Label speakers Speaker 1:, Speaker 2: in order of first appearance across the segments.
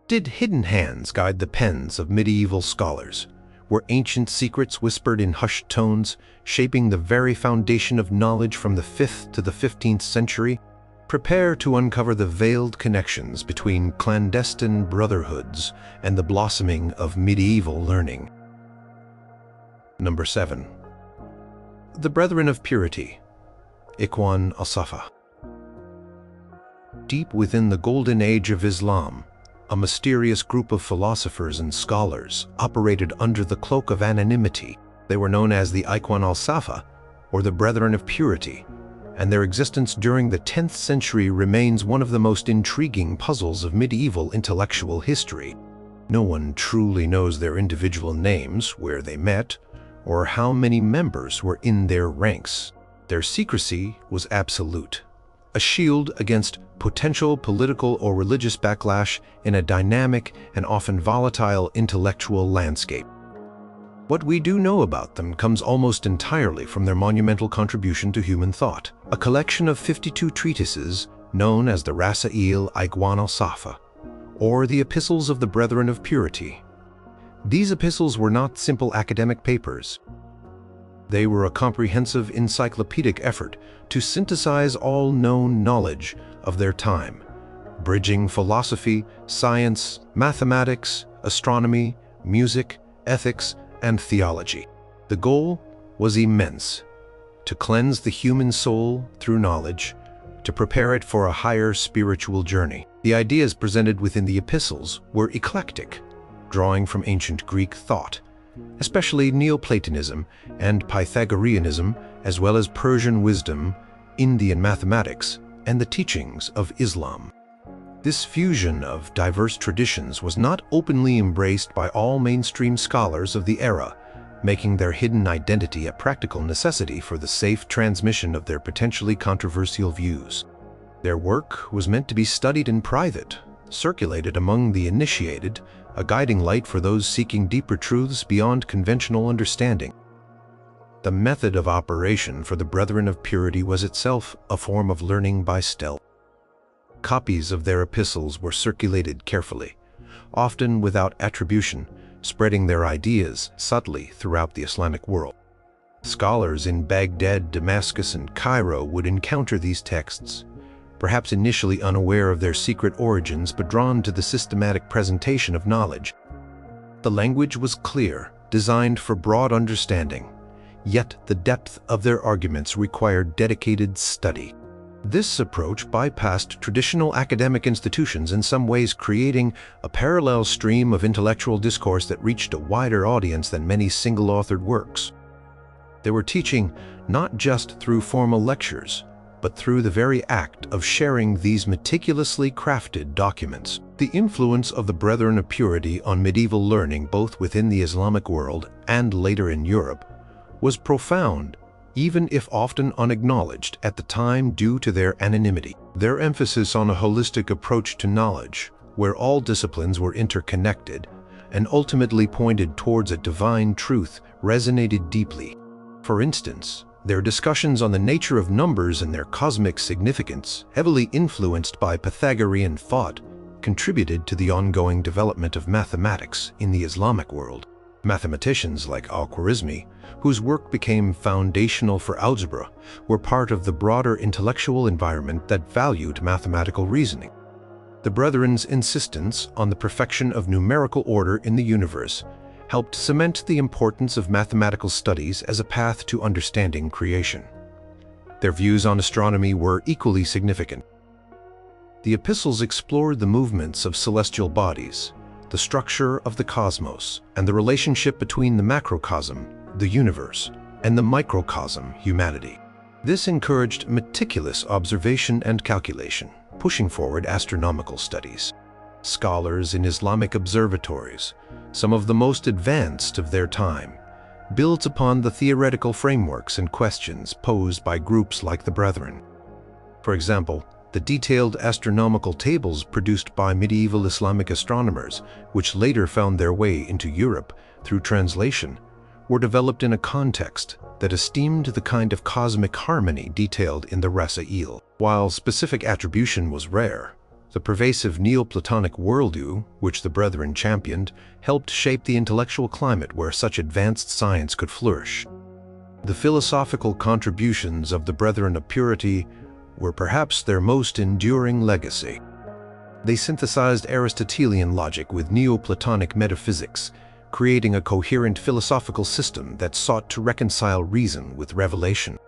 Speaker 1: Did hidden hands guide the pens of medieval scholars? Were ancient secrets whispered in hushed tones, shaping the very foundation of knowledge from the 5th to the 15th century? Prepare to uncover the veiled connections between clandestine brotherhoods and the blossoming of medieval learning. Number 7. The Brethren of Purity, Ikhwan al-Safa. Deep within the golden age of Islam, a mysterious group of philosophers and scholars operated under the cloak of anonymity. They were known as the Ikhwan al-Safa, or the Brethren of Purity, and their existence during the 10th century remains one of the most intriguing puzzles of medieval intellectual history. No one truly knows their individual names, where they met, or how many members were in their ranks. Their secrecy was absolute, a shield against potential political or religious backlash in a dynamic and often volatile intellectual landscape. What we do know about them comes almost entirely from their monumental contribution to human thought, a collection of 52 treatises known as the Rasa'il Ikhwan al-Safa, or the Epistles of the Brethren of Purity. These epistles were not simple academic papers. They were a comprehensive encyclopedic effort to synthesize all known knowledge of their time, bridging philosophy, science, mathematics, astronomy, music, ethics, and theology. The goal was immense: to cleanse the human soul through knowledge, to prepare it for a higher spiritual journey. The ideas presented within the epistles were eclectic, drawing from ancient Greek thought, especially Neoplatonism and Pythagoreanism, as well as Persian wisdom, Indian mathematics, and the teachings of Islam. This fusion of diverse traditions was not openly embraced by all mainstream scholars of the era, making their hidden identity a practical necessity for the safe transmission of their potentially controversial views. Their work was meant to be studied in private, circulated among the initiated, a guiding light for those seeking deeper truths beyond conventional understanding. The method of operation for the Brethren of Purity was itself a form of learning by stealth. Copies of their epistles were circulated carefully, often without attribution, spreading their ideas subtly throughout the Islamic world. Scholars in Baghdad, Damascus, and Cairo would encounter these texts, perhaps initially unaware of their secret origins but drawn to the systematic presentation of knowledge. The language was clear, designed for broad understanding, yet the depth of their arguments required dedicated study. This approach bypassed traditional academic institutions, in some ways creating a parallel stream of intellectual discourse that reached a wider audience than many single-authored works. They were teaching not just through formal lectures, but through the very act of sharing these meticulously crafted documents. The influence of the Brethren of Purity on medieval learning, both within the Islamic world and later in Europe, was profound, even if often unacknowledged at the time due to their anonymity. Their emphasis on a holistic approach to knowledge, where all disciplines were interconnected and ultimately pointed towards a divine truth, resonated deeply. For instance, their discussions on the nature of numbers and their cosmic significance, heavily influenced by Pythagorean thought, contributed to the ongoing development of mathematics in the Islamic world. Mathematicians like al-Khwarizmi, whose work became foundational for algebra, were part of the broader intellectual environment that valued mathematical reasoning. The Brethren's insistence on the perfection of numerical order in the universe helped cement the importance of mathematical studies as a path to understanding creation. Their views on astronomy were equally significant. The epistles explored the movements of celestial bodies, the structure of the cosmos, and the relationship between the macrocosm, the universe, and the microcosm, humanity. This encouraged meticulous observation and calculation, pushing forward astronomical studies. Scholars in Islamic observatories, some of the most advanced of their time, built upon the theoretical frameworks and questions posed by groups like the Brethren. For example, the detailed astronomical tables produced by medieval Islamic astronomers, which later found their way into Europe through translation, were developed in a context that esteemed the kind of cosmic harmony detailed in the Rasa'il. While specific attribution was rare, The pervasive Neoplatonic worldview, which the Brethren championed, helped shape the intellectual climate where such advanced science could flourish. The philosophical contributions of the Brethren of Purity were perhaps their most enduring legacy. They synthesized Aristotelian logic with Neoplatonic metaphysics, creating a coherent philosophical system that sought to reconcile reason with revelation.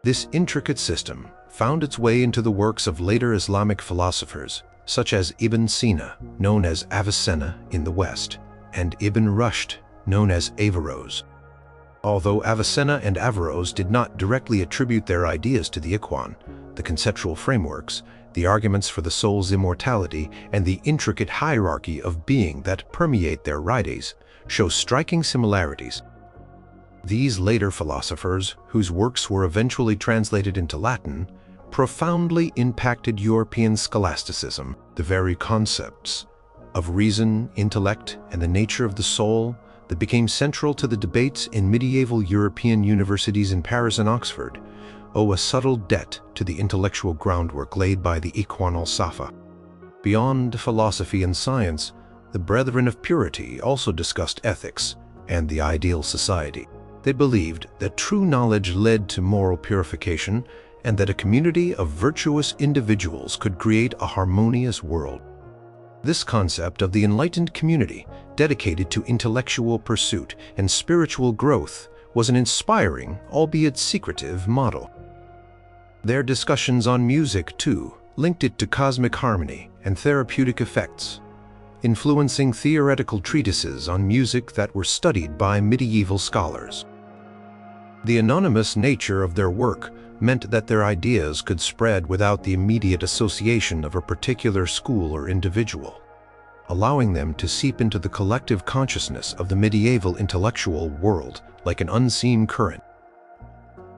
Speaker 1: This intricate system found its way into the works of later Islamic philosophers, such as Ibn Sina, known as Avicenna in the West, and Ibn Rushd, known as Averroes. Although Avicenna and Averroes did not directly attribute their ideas to the Ikhwan, the conceptual frameworks, the arguments for the soul's immortality, and the intricate hierarchy of being that permeate their writings show striking similarities. These later philosophers, whose works were eventually translated into Latin, profoundly impacted European scholasticism. The very concepts of reason, intellect, and the nature of the soul that became central to the debates in medieval European universities in Paris and Oxford owe a subtle debt to the intellectual groundwork laid by the Ikhwan al-Safa. Beyond philosophy and science, the Brethren of Purity also discussed ethics and the ideal society. They believed that true knowledge led to moral purification and that a community of virtuous individuals could create a harmonious world. This concept of the enlightened community dedicated to intellectual pursuit and spiritual growth was an inspiring, albeit secretive, model. Their discussions on music, too, linked it to cosmic harmony and therapeutic effects, influencing theoretical treatises on music that were studied by medieval scholars. The anonymous nature of their work meant that their ideas could spread without the immediate association of a particular school or individual, allowing them to seep into the collective consciousness of the medieval intellectual world like an unseen current.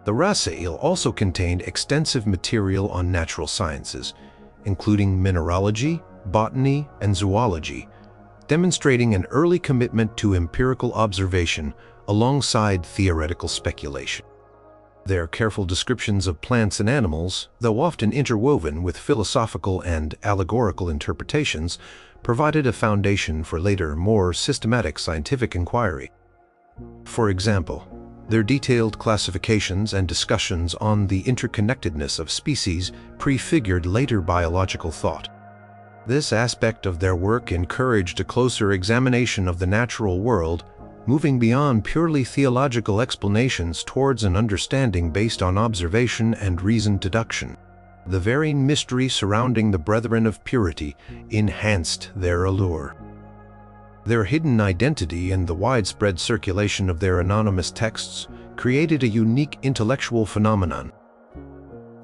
Speaker 1: The Rasa'il also contained extensive material on natural sciences, including mineralogy, botany, and zoology, demonstrating an early commitment to empirical observation alongside theoretical speculation. Their careful descriptions of plants and animals, though often interwoven with philosophical and allegorical interpretations, provided a foundation for later, more systematic scientific inquiry. For example, their detailed classifications and discussions on the interconnectedness of species prefigured later biological thought. This aspect of their work encouraged a closer examination of the natural world, moving beyond purely theological explanations towards an understanding based on observation and reasoned deduction. The very mystery surrounding the Brethren of Purity enhanced their allure. Their hidden identity and the widespread circulation of their anonymous texts created a unique intellectual phenomenon.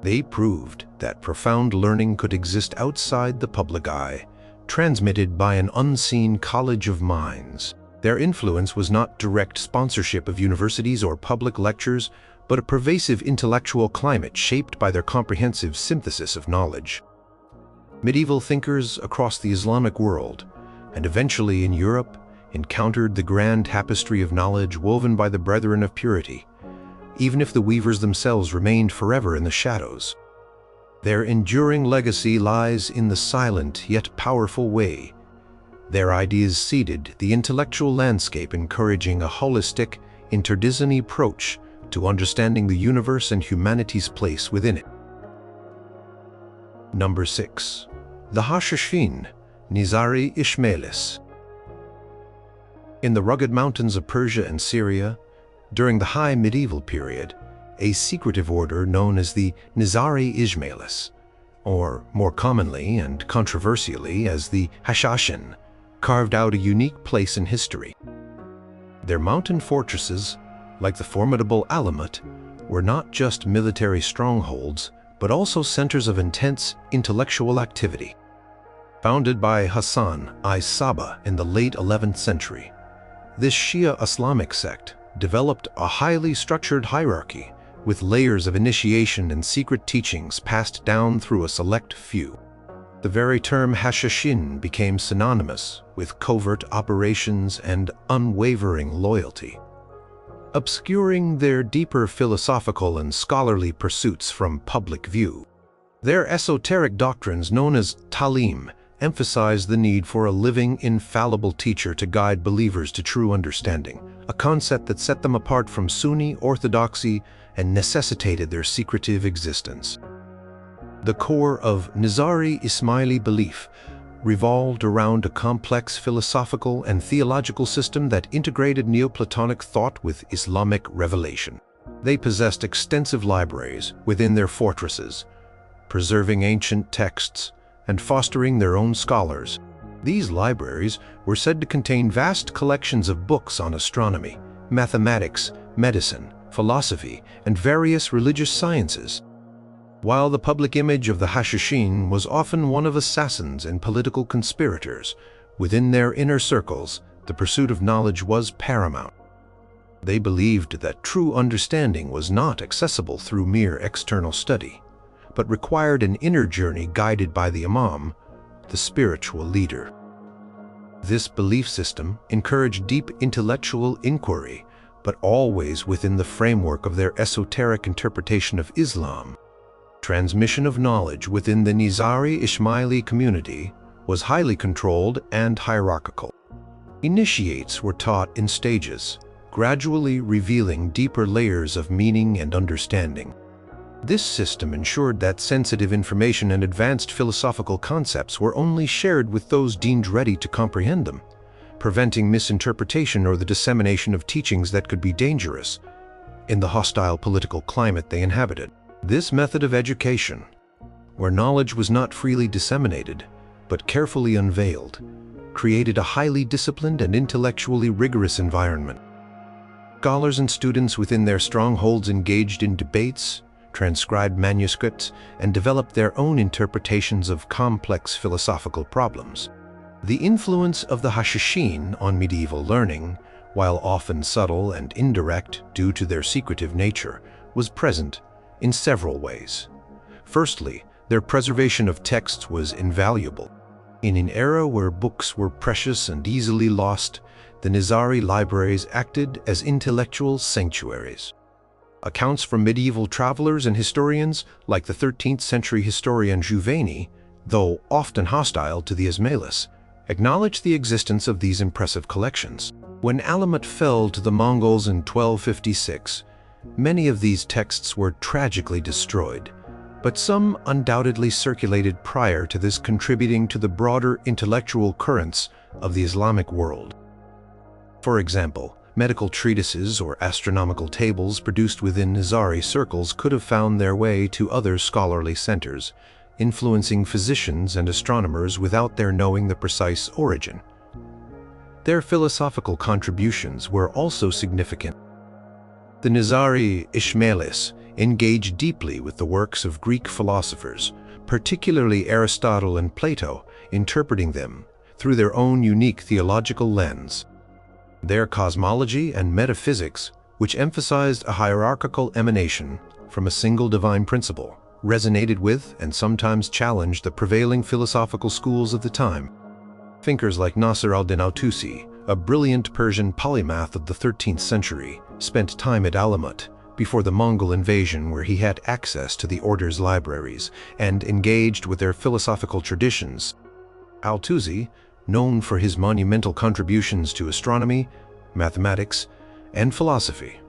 Speaker 1: They proved that profound learning could exist outside the public eye, transmitted by an unseen college of minds. Their influence was not direct sponsorship of universities or public lectures, but a pervasive intellectual climate shaped by their comprehensive synthesis of knowledge. Medieval thinkers across the Islamic world, and eventually in Europe, encountered the grand tapestry of knowledge woven by the Brethren of Purity, even if the weavers themselves remained forever in the shadows. Their enduring legacy lies in the silent yet powerful way their ideas seeded the intellectual landscape, encouraging a holistic, interdisciplinary approach to understanding the universe and humanity's place within it. Number 6. The Hashashin, Nizari Ishmailis. In the rugged mountains of Persia and Syria, during the high medieval period, a secretive order known as the Nizari Ishmailis, or more commonly and controversially as the Hashashin, carved out a unique place in history. Their mountain fortresses, like the formidable Alamut, were not just military strongholds, but also centers of intense intellectual activity. Founded by Hassan I-Saba in the late 11th century, this Shia Islamic sect developed a highly structured hierarchy with layers of initiation and secret teachings passed down through a select few. The very term Hashashin became synonymous with covert operations and unwavering loyalty, obscuring their deeper philosophical and scholarly pursuits from public view. Their esoteric doctrines, known as talim, emphasized the need for a living, infallible teacher to guide believers to true understanding, a concept that set them apart from Sunni orthodoxy and necessitated their secretive existence. The core of Nizari Ismaili belief revolved around a complex philosophical and theological system that integrated Neoplatonic thought with Islamic revelation. They possessed extensive libraries within their fortresses, preserving ancient texts and fostering their own scholars. These libraries were said to contain vast collections of books on astronomy, mathematics, medicine, philosophy, and various religious sciences. While the public image of the Hashishin was often one of assassins and political conspirators, within their inner circles, the pursuit of knowledge was paramount. They believed that true understanding was not accessible through mere external study, but required an inner journey guided by the Imam, the spiritual leader. This belief system encouraged deep intellectual inquiry, but always within the framework of their esoteric interpretation of Islam. Transmission of knowledge within the Nizari Ismaili community was highly controlled and hierarchical. Initiates were taught in stages, gradually revealing deeper layers of meaning and understanding. This system ensured that sensitive information and advanced philosophical concepts were only shared with those deemed ready to comprehend them, preventing misinterpretation or the dissemination of teachings that could be dangerous in the hostile political climate they inhabited. This method of education, where knowledge was not freely disseminated, but carefully unveiled, created a highly disciplined and intellectually rigorous environment. Scholars and students within their strongholds engaged in debates, transcribed manuscripts, and developed their own interpretations of complex philosophical problems. The influence of the Hashishin on medieval learning, while often subtle and indirect due to their secretive nature, was present in several ways. Firstly, their preservation of texts was invaluable. In an era where books were precious and easily lost, the Nizari libraries acted as intellectual sanctuaries. Accounts from medieval travelers and historians, like the 13th century historian Juvayni, though often hostile to the Ismailis, acknowledged the existence of these impressive collections. When Alamut fell to the Mongols in 1256, many of these texts were tragically destroyed, but some undoubtedly circulated prior to this, contributing to the broader intellectual currents of the Islamic world. For example, medical treatises or astronomical tables produced within Nizari circles could have found their way to other scholarly centers, influencing physicians and astronomers without their knowing the precise origin. Their philosophical contributions were also significant. The Nizari Ismailis engaged deeply with the works of Greek philosophers, particularly Aristotle and Plato, interpreting them through their own unique theological lens. Their cosmology and metaphysics, which emphasized a hierarchical emanation from a single divine principle, resonated with and sometimes challenged the prevailing philosophical schools of the time. Thinkers like Nasr al-Din al-Tusi, a brilliant Persian polymath of the 13th century, spent time at Alamut before the Mongol invasion, where he had access to the order's libraries and engaged with their philosophical traditions. Al-Tusi, known for his monumental contributions to astronomy, mathematics, and philosophy,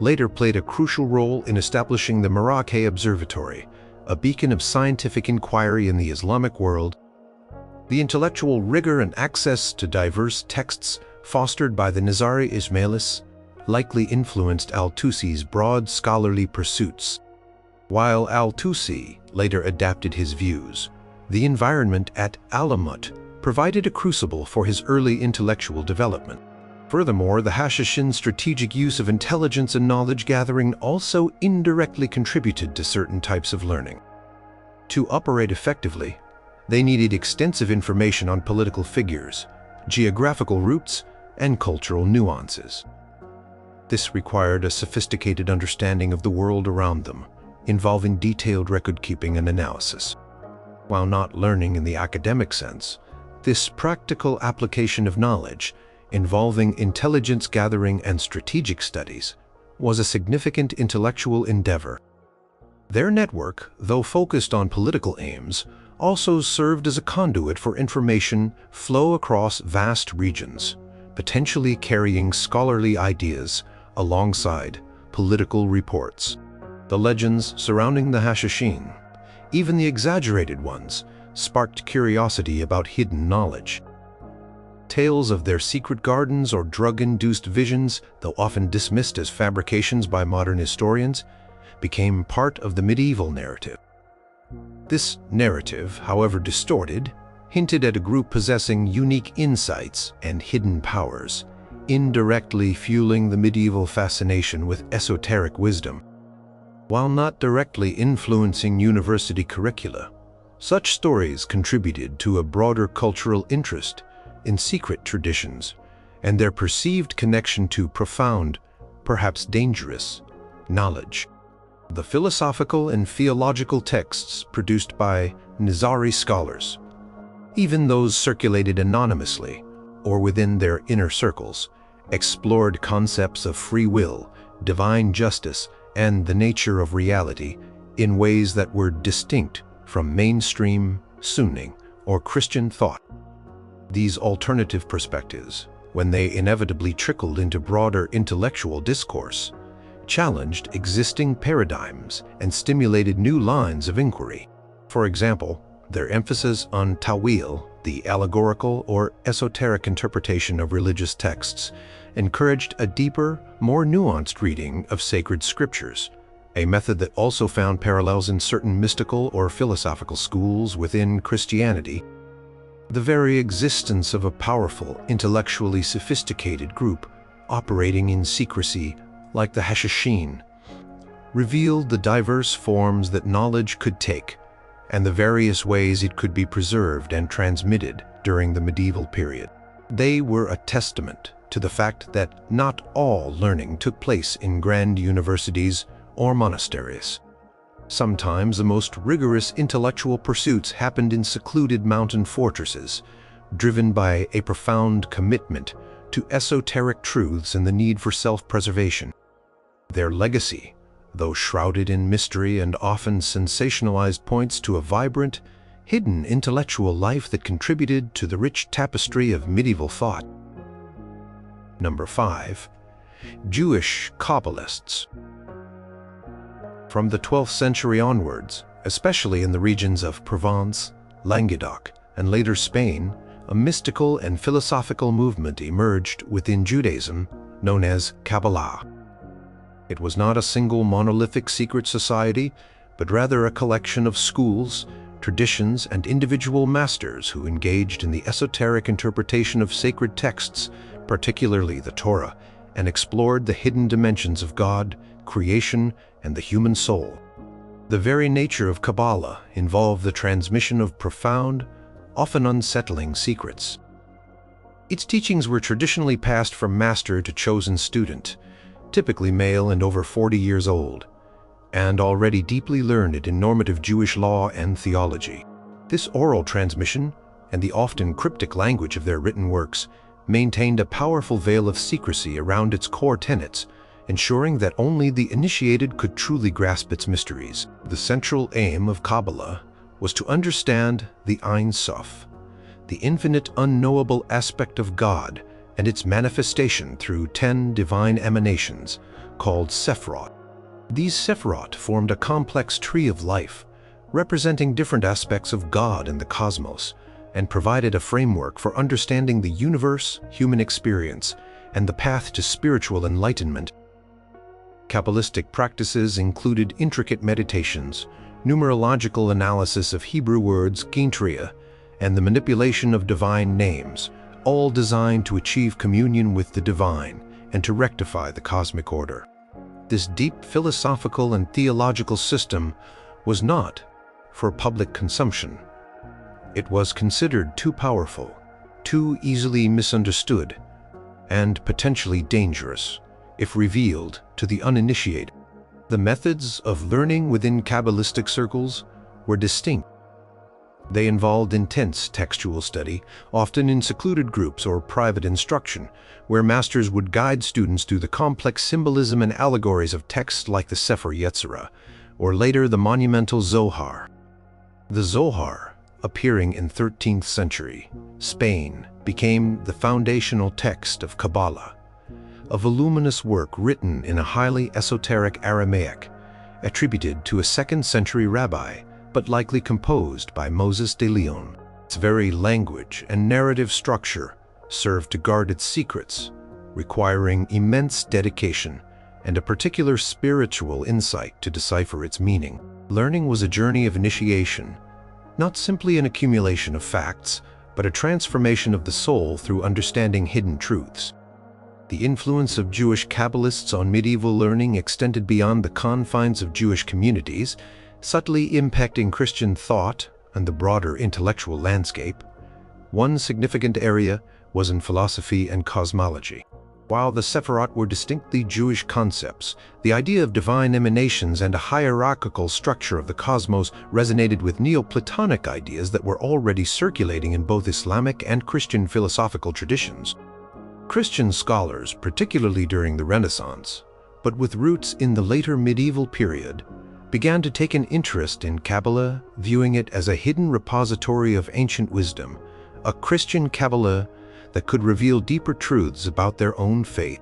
Speaker 1: later played a crucial role in establishing the Marrakech Observatory, a beacon of scientific inquiry in the Islamic world. The intellectual rigor and access to diverse texts fostered by the Nizari Ismailis likely influenced Al-Tusi's broad scholarly pursuits. While Al-Tusi later adapted his views, the environment at Alamut provided a crucible for his early intellectual development. Furthermore, the Hashishin's strategic use of intelligence and knowledge gathering also indirectly contributed to certain types of learning. To operate effectively, they needed extensive information on political figures, geographical routes, and cultural nuances. This required a sophisticated understanding of the world around them, involving detailed record-keeping and analysis. While not learning in the academic sense, this practical application of knowledge, involving intelligence gathering and strategic studies, was a significant intellectual endeavor. Their network, though focused on political aims, also served as a conduit for information flow across vast regions, potentially carrying scholarly ideas alongside political reports. The legends surrounding the Hashashin, even the exaggerated ones, sparked curiosity about hidden knowledge. Tales of their secret gardens or drug-induced visions, though often dismissed as fabrications by modern historians, became part of the medieval narrative. This narrative, however distorted, hinted at a group possessing unique insights and hidden powers, indirectly fueling the medieval fascination with esoteric wisdom. While not directly influencing university curricula, such stories contributed to a broader cultural interest in secret traditions and their perceived connection to profound, perhaps dangerous, knowledge. The philosophical and theological texts produced by Nizari scholars, even those circulated anonymously or within their inner circles, explored concepts of free will, divine justice, and the nature of reality in ways that were distinct from mainstream Sunni or Christian thought. These alternative perspectives, when they inevitably trickled into broader intellectual discourse, challenged existing paradigms and stimulated new lines of inquiry. For example, their emphasis on ta'wil, the allegorical or esoteric interpretation of religious texts, encouraged a deeper, more nuanced reading of sacred scriptures, a method that also found parallels in certain mystical or philosophical schools within Christianity. The very existence of a powerful, intellectually sophisticated group operating in secrecy like the Hashashin revealed the diverse forms that knowledge could take and the various ways it could be preserved and transmitted during the medieval period. They were a testament to the fact that not all learning took place in grand universities or monasteries. Sometimes the most rigorous intellectual pursuits happened in secluded mountain fortresses, driven by a profound commitment to esoteric truths and the need for self-preservation. Their legacy, though shrouded in mystery and often sensationalized, points to a vibrant, hidden intellectual life that contributed to the rich tapestry of medieval thought. Number 5. Jewish Kabbalists. From the 12th century onwards, especially in the regions of Provence, Languedoc, and later Spain, a mystical and philosophical movement emerged within Judaism known as Kabbalah. It was not a single monolithic secret society, but rather a collection of schools, traditions, and individual masters who engaged in the esoteric interpretation of sacred texts, particularly the Torah, and explored the hidden dimensions of God, creation, and the human soul. The very nature of Kabbalah involved the transmission of profound, often unsettling secrets. Its teachings were traditionally passed from master to chosen student, typically male and over 40 years old, and already deeply learned in normative Jewish law and theology. This oral transmission, and the often cryptic language of their written works, maintained a powerful veil of secrecy around its core tenets, ensuring that only the initiated could truly grasp its mysteries. The central aim of Kabbalah was to understand the Ein Sof, the infinite unknowable aspect of God and its manifestation through 10 divine emanations called Sephiroth. These Sephiroth formed a complex tree of life, representing different aspects of God and the cosmos, and provided a framework for understanding the universe, human experience, and the path to spiritual enlightenment. Kabbalistic practices included intricate meditations, numerological analysis of Hebrew words, Gintriya, and the manipulation of divine names, all designed to achieve communion with the divine and to rectify the cosmic order. This deep philosophical and theological system was not for public consumption. It was considered too powerful, too easily misunderstood, and potentially dangerous if revealed to the uninitiated. The methods of learning within Kabbalistic circles were distinct. They involved intense textual study, often in secluded groups or private instruction, where masters would guide students through the complex symbolism and allegories of texts like the Sefer Yetzirah, or later the monumental Zohar. The Zohar, appearing in 13th century Spain, became the foundational text of Kabbalah, a voluminous work written in a highly esoteric Aramaic, attributed to a 2nd century rabbi, but likely composed by Moses de Leon. Its very language and narrative structure served to guard its secrets, requiring immense dedication and a particular spiritual insight to decipher its meaning. Learning was a journey of initiation, not simply an accumulation of facts, but a transformation of the soul through understanding hidden truths. The influence of Jewish Kabbalists on medieval learning extended beyond the confines of Jewish communities, subtly impacting Christian thought and the broader intellectual landscape. One significant area was in philosophy and cosmology. While the Sephirot were distinctly Jewish concepts, the idea of divine emanations and a hierarchical structure of the cosmos resonated with Neoplatonic ideas that were already circulating in both Islamic and Christian philosophical traditions. Christian scholars, particularly during the Renaissance, but with roots in the later medieval period, began to take an interest in Kabbalah, viewing it as a hidden repository of ancient wisdom, a Christian Kabbalah that could reveal deeper truths about their own faith.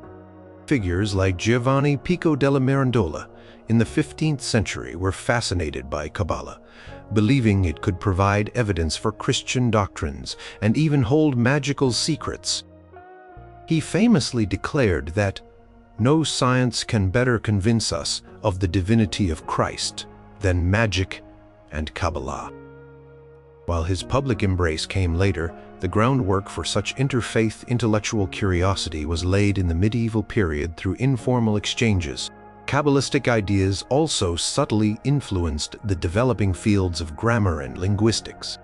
Speaker 1: Figures like Giovanni Pico della Mirandola in the 15th century were fascinated by Kabbalah, believing it could provide evidence for Christian doctrines and even hold magical secrets. He famously declared that no science can better convince us of the divinity of Christ than magic and Kabbalah. While his public embrace came later, the groundwork for such interfaith intellectual curiosity was laid in the medieval period through informal exchanges. Kabbalistic ideas also subtly influenced the developing fields of grammar and linguistics.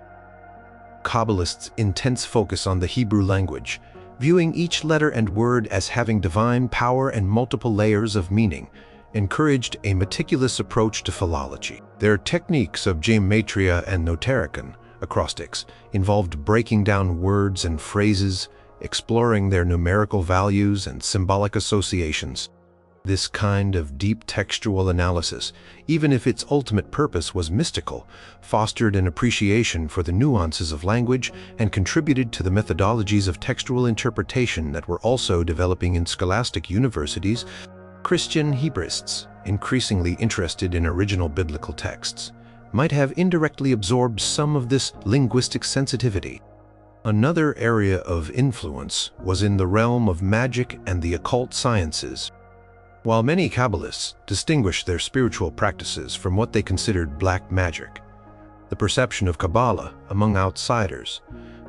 Speaker 1: Kabbalists' intense focus on the Hebrew language, viewing each letter and word as having divine power and multiple layers of meaning, encouraged a meticulous approach to philology. Their techniques of gematria and notarikon, acrostics, involved breaking down words and phrases, exploring their numerical values and symbolic associations. This kind of deep textual analysis, even if its ultimate purpose was mystical, fostered an appreciation for the nuances of language and contributed to the methodologies of textual interpretation that were also developing in scholastic universities. Christian Hebraists, increasingly interested in original biblical texts, might have indirectly absorbed some of this linguistic sensitivity. Another area of influence was in the realm of magic and the occult sciences. While many Kabbalists distinguished their spiritual practices from what they considered black magic, the perception of Kabbalah among outsiders,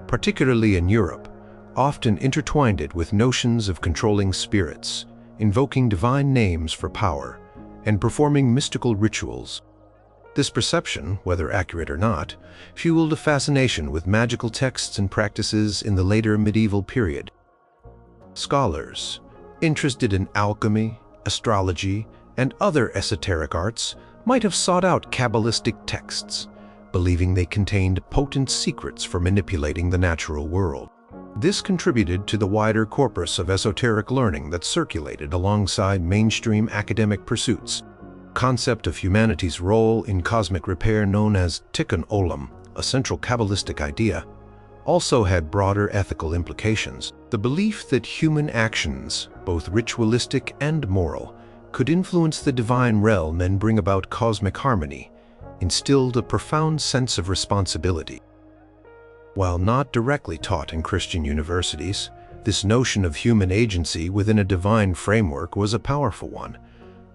Speaker 1: particularly in Europe, often intertwined it with notions of controlling spirits, invoking divine names for power, and performing mystical rituals. This perception, whether accurate or not, fueled a fascination with magical texts and practices in the later medieval period. Scholars interested in alchemy, astrology, and other esoteric arts might have sought out Kabbalistic texts, believing they contained potent secrets for manipulating the natural world. This contributed to the wider corpus of esoteric learning that circulated alongside mainstream academic pursuits. Concept of humanity's role in cosmic repair, known as Tikkun Olam, a central Kabbalistic idea, also had broader ethical implications. The belief that human actions, both ritualistic and moral, could influence the divine realm and bring about cosmic harmony, instilled a profound sense of responsibility. While not directly taught in Christian universities, this notion of human agency within a divine framework was a powerful one,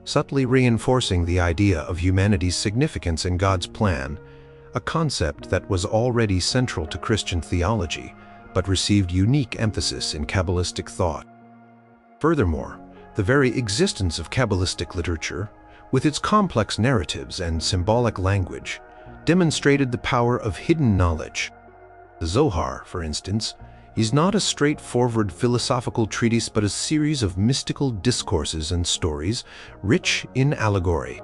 Speaker 1: subtly reinforcing the idea of humanity's significance in God's plan, a concept that was already central to Christian theology, but received unique emphasis in Kabbalistic thought. Furthermore, the very existence of Kabbalistic literature, with its complex narratives and symbolic language, demonstrated the power of hidden knowledge. The Zohar, for instance, is not a straightforward philosophical treatise but a series of mystical discourses and stories rich in allegory.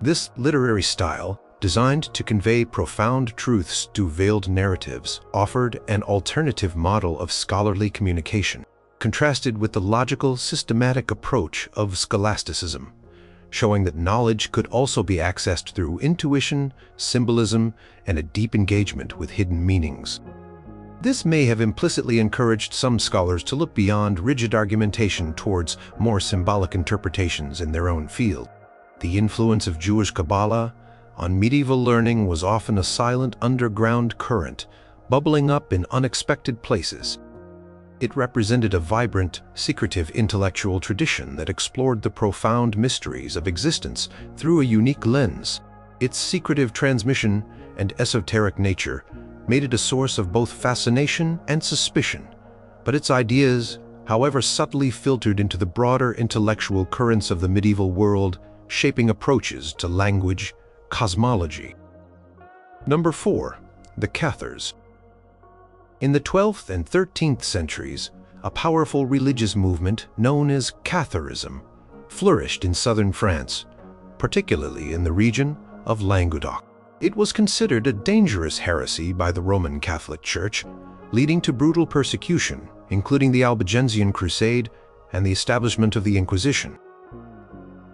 Speaker 1: This literary style, designed to convey profound truths through veiled narratives, offered an alternative model of scholarly communication, contrasted with the logical, systematic approach of scholasticism, showing that knowledge could also be accessed through intuition, symbolism, and a deep engagement with hidden meanings. This may have implicitly encouraged some scholars to look beyond rigid argumentation towards more symbolic interpretations in their own field. The influence of Jewish Kabbalah on medieval learning was often a silent underground current, bubbling up in unexpected places. It represented a vibrant, secretive intellectual tradition that explored the profound mysteries of existence through a unique lens. Its secretive transmission and esoteric nature made it a source of both fascination and suspicion, but its ideas, however subtly filtered into the broader intellectual currents of the medieval world, shaping approaches to language, cosmology. Number 4. The Cathars. In the 12th and 13th centuries, a powerful religious movement known as Catharism flourished in southern France, particularly in the region of Languedoc. It was considered a dangerous heresy by the Roman Catholic Church, leading to brutal persecution, including the Albigensian Crusade and the establishment of the Inquisition.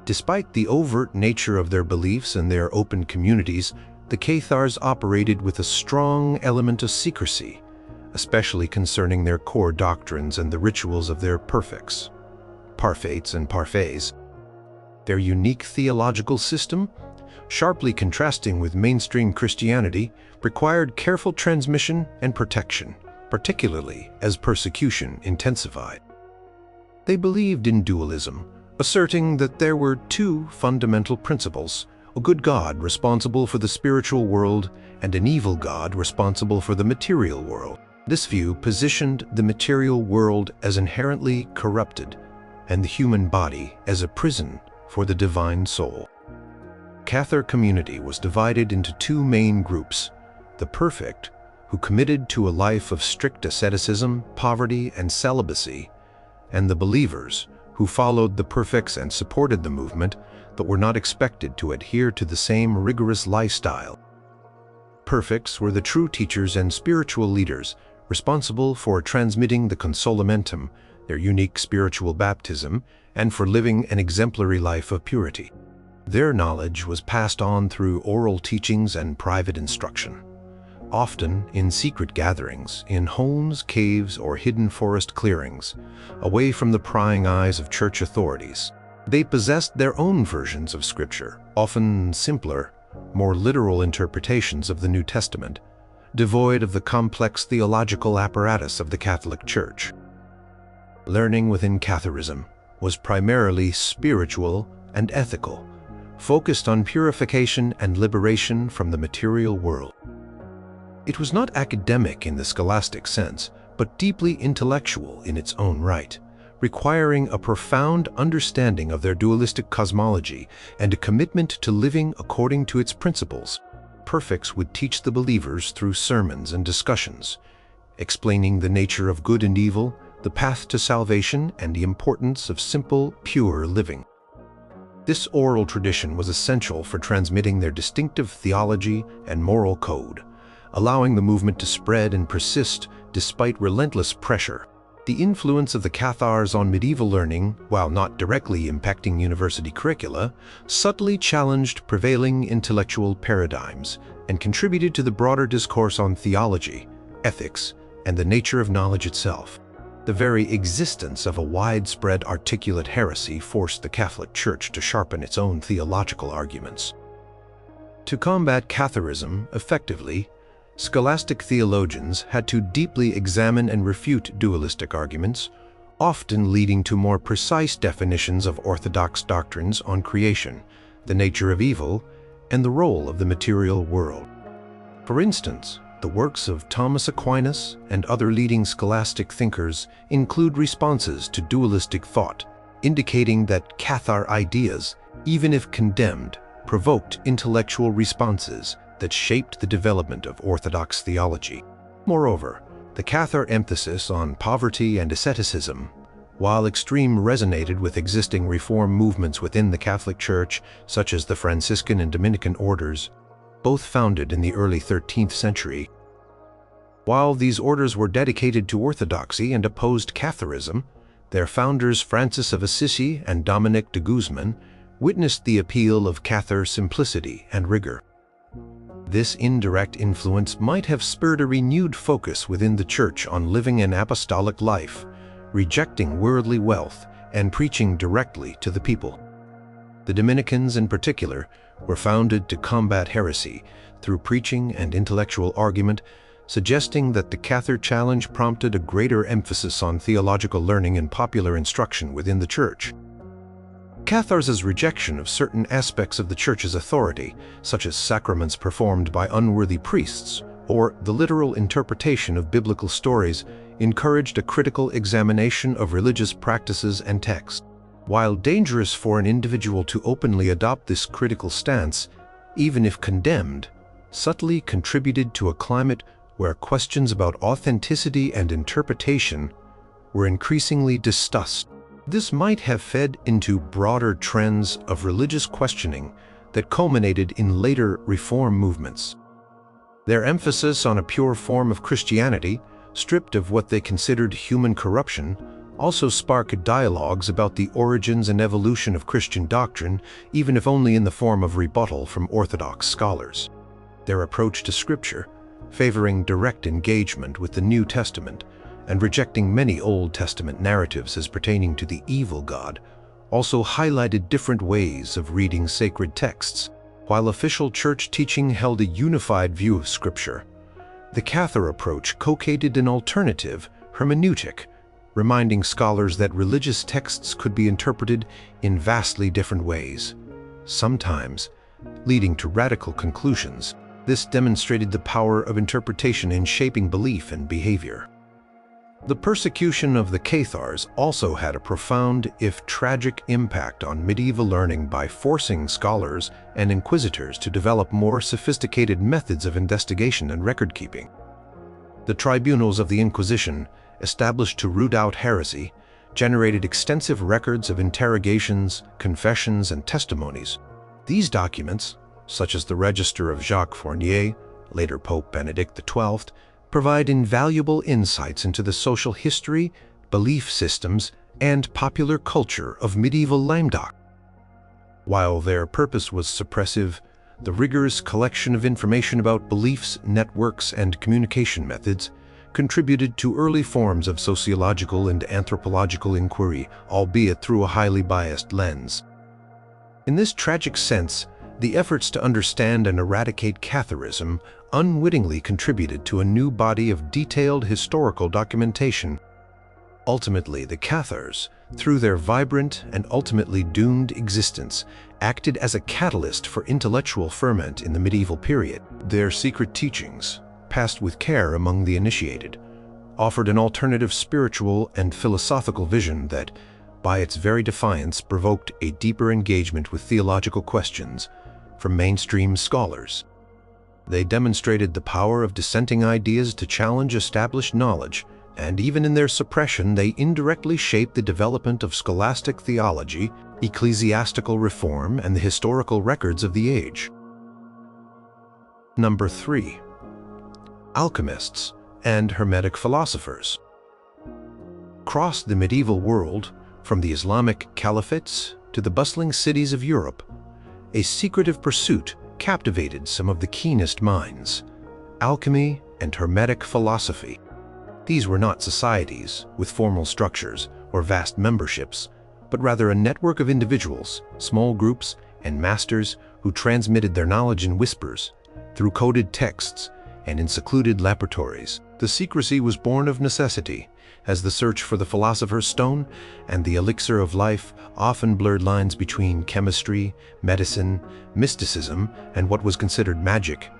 Speaker 1: Despite the overt nature of their beliefs and their open communities, the Cathars operated with a strong element of secrecy, especially concerning their core doctrines and the rituals of their perfects, parfaits and parfaits. Their unique theological system, sharply contrasting with mainstream Christianity, required careful transmission and protection, particularly as persecution intensified. They believed in dualism, asserting that there were two fundamental principles: a good God responsible for the spiritual world and an evil God responsible for the material world. This view positioned the material world as inherently corrupted and the human body as a prison for the divine soul. Cathar community was divided into two main groups: the perfect, who committed to a life of strict asceticism, poverty, and celibacy, and the believers, who followed the perfects and supported the movement, but were not expected to adhere to the same rigorous lifestyle. Perfects were the true teachers and spiritual leaders, responsible for transmitting the consolamentum, their unique spiritual baptism, and for living an exemplary life of purity. Their knowledge was passed on through oral teachings and private instruction, often in secret gatherings, in homes, caves, or hidden forest clearings, away from the prying eyes of church authorities. They possessed their own versions of Scripture, often simpler, more literal interpretations of the New Testament, devoid of the complex theological apparatus of the Catholic Church. Learning within Catharism was primarily spiritual and ethical, focused on purification and liberation from the material world. It was not academic in the scholastic sense, but deeply intellectual in its own right, requiring a profound understanding of their dualistic cosmology and a commitment to living according to its principles. Perfects would teach the believers through sermons and discussions, explaining the nature of good and evil, the path to salvation, and the importance of simple, pure living. This oral tradition was essential for transmitting their distinctive theology and moral code, allowing the movement to spread and persist despite relentless pressure. The influence of the Cathars on medieval learning, while not directly impacting university curricula, subtly challenged prevailing intellectual paradigms and contributed to the broader discourse on theology, ethics, and the nature of knowledge itself. The very existence of a widespread articulate heresy forced the Catholic Church to sharpen its own theological arguments. To combat Catharism effectively, scholastic theologians had to deeply examine and refute dualistic arguments, often leading to more precise definitions of orthodox doctrines on creation, the nature of evil, and the role of the material world. For instance, the works of Thomas Aquinas and other leading scholastic thinkers include responses to dualistic thought, indicating that Cathar ideas, even if condemned, provoked intellectual responses that shaped the development of Orthodox theology. Moreover, the Cathar emphasis on poverty and asceticism, while extreme, resonated with existing reform movements within the Catholic Church, such as the Franciscan and Dominican orders, both founded in the early 13th century. While these orders were dedicated to orthodoxy and opposed Catharism, their founders Francis of Assisi and Dominic de Guzman witnessed the appeal of Cathar simplicity and rigor. This indirect influence might have spurred a renewed focus within the Church on living an apostolic life, rejecting worldly wealth and preaching directly to the people. The Dominicans, in particular, were founded to combat heresy through preaching and intellectual argument, suggesting that the Cathar challenge prompted a greater emphasis on theological learning and popular instruction within the Church. Cathar's rejection of certain aspects of the Church's authority, such as sacraments performed by unworthy priests or the literal interpretation of biblical stories, encouraged a critical examination of religious practices and texts. While dangerous for an individual to openly adopt this critical stance, even if condemned, subtly contributed to a climate where questions about authenticity and interpretation were increasingly discussed. This might have fed into broader trends of religious questioning that culminated in later reform movements. Their emphasis on a pure form of Christianity, stripped of what they considered human corruption, also sparked dialogues about the origins and evolution of Christian doctrine, even if only in the form of rebuttal from Orthodox scholars. Their approach to Scripture, favoring direct engagement with the New Testament and rejecting many Old Testament narratives as pertaining to the evil God, also highlighted different ways of reading sacred texts. While official church teaching held a unified view of Scripture, the Cathar approach co-created an alternative hermeneutic, reminding scholars that religious texts could be interpreted in vastly different ways, sometimes leading to radical conclusions. This demonstrated the power of interpretation in shaping belief and behavior. The persecution of the Cathars also had a profound, if tragic, impact on medieval learning by forcing scholars and inquisitors to develop more sophisticated methods of investigation and record-keeping. The tribunals of the Inquisition, established to root out heresy, generated extensive records of interrogations, confessions, and testimonies. These documents, such as the Register of Jacques Fournier, later Pope Benedict XII, provide invaluable insights into the social history, belief systems, and popular culture of medieval Languedoc. While their purpose was suppressive, the rigorous collection of information about beliefs, networks, and communication methods contributed to early forms of sociological and anthropological inquiry, albeit through a highly biased lens. In this tragic sense, the efforts to understand and eradicate Catharism unwittingly contributed to a new body of detailed historical documentation. Ultimately, the Cathars, through their vibrant and ultimately doomed existence, acted as a catalyst for intellectual ferment in the medieval period. Their secret teachings, passed with care among the initiated, offered an alternative spiritual and philosophical vision that, by its very defiance, provoked a deeper engagement with theological questions from mainstream scholars. They demonstrated the power of dissenting ideas to challenge established knowledge, and even in their suppression, they indirectly shaped the development of scholastic theology, ecclesiastical reform, and the historical records of the age. Number 3. Alchemists and Hermetic philosophers. Across the medieval world, from the Islamic caliphates to the bustling cities of Europe, a secretive pursuit captivated some of the keenest minds: alchemy and Hermetic philosophy. These were not societies with formal structures or vast memberships, but rather a network of individuals, small groups, and masters who transmitted their knowledge in whispers, through coded texts, and in secluded laboratories. The secrecy was born of necessity, as the search for the philosopher's stone and the elixir of life often blurred lines between chemistry, medicine, mysticism, and what was considered magic,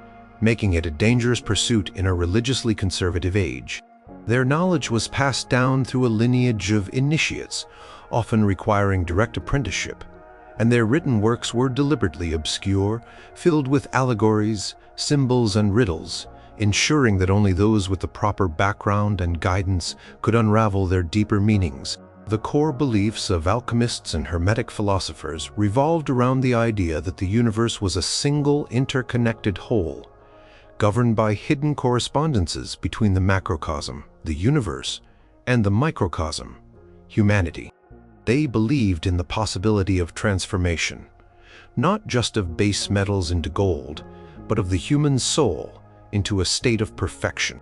Speaker 1: making it a dangerous pursuit in a religiously conservative age. Their knowledge was passed down through a lineage of initiates, often requiring direct apprenticeship, and their written works were deliberately obscure, filled with allegories, symbols, and riddles, ensuring that only those with the proper background and guidance could unravel their deeper meanings. The core beliefs of alchemists and Hermetic philosophers revolved around the idea that the universe was a single interconnected whole, governed by hidden correspondences between the macrocosm, the universe, and the microcosm, humanity. They believed in the possibility of transformation, not just of base metals into gold, but of the human soul into a state of perfection.